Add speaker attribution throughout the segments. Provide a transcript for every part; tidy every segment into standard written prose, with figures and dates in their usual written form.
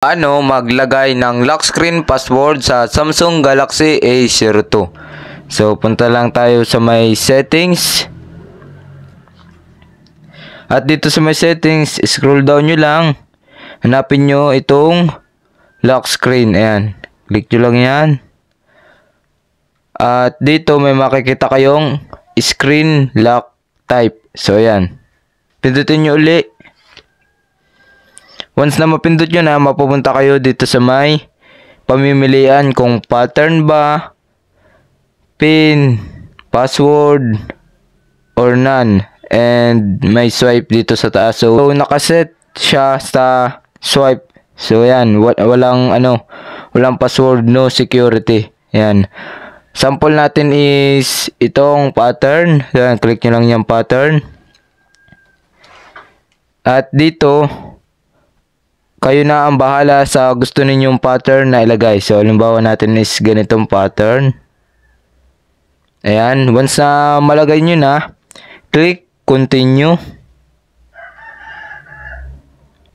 Speaker 1: Paano maglagay ng lock screen password sa Samsung Galaxy A02? So, punta lang tayo sa may settings. At dito sa may settings, scroll down nyo lang. Hanapin nyo itong lock screen. Ayan. Click nyo lang yan. At dito may makikita kayong screen lock type. So, ayan. Pindutin nyo uli. Once na mapindot nyo na, mapupunta kayo dito sa may pamimilian kung pattern ba, pin, password, or none. And may swipe dito sa taas. So nakaset siya sa swipe. So yan, walang password, no security. Yan. Sample natin is itong pattern. Yan, click nyo lang yung pattern. At dito, kayo na ang bahala sa gusto ninyong pattern na ilagay. So, halimbawa natin is ganitong pattern. Ayan. Once na malagay nyo na, click continue.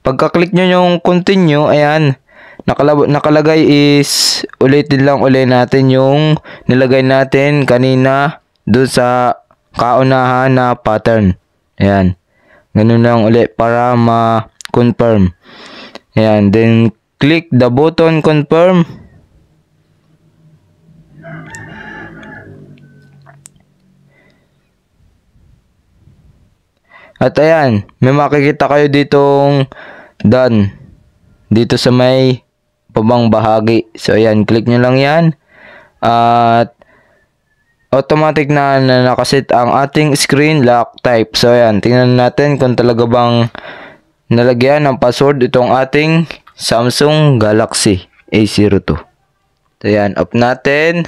Speaker 1: Pagka-click nyo yung continue, ayan. Nakalagay is ulitin lang natin yung nilagay natin kanina doon sa kaunahan na pattern. Ayan. Ganun lang ulit para ma-confirm. Ayan, then click the button confirm. At ayan, may makikita kayo ditong done. Dito sa may pabang bahagi. So ayan, click nyo lang yan. At automatic na nakaset ang ating screen lock type. So ayan, tingnan natin kung talaga bang nalagyan ng password itong ating Samsung Galaxy A02. So yan, off natin.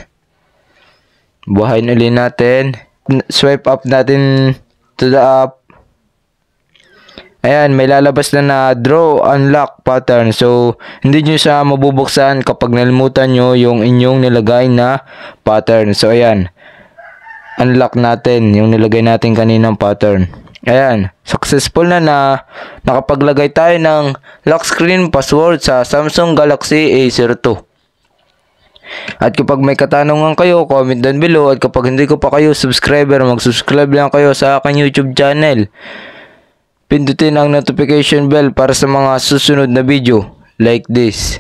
Speaker 1: Buhayin ulit natin. Swipe up natin to the up. Ayan, may lalabas na draw unlock pattern. So, hindi nyo siya mabubuksan kapag nalimutan nyo yung inyong nilagay na pattern. So, ayan. Unlock natin yung nilagay natin kaninang pattern. Ayan, successful na nakapaglagay tayo ng lock screen password sa Samsung Galaxy A02. At kapag may katanungan kayo, comment down below. At kapag hindi ko pa kayo subscriber, mag-subscribe lang kayo sa aking YouTube channel. Pindutin ang notification bell para sa mga susunod na video like this.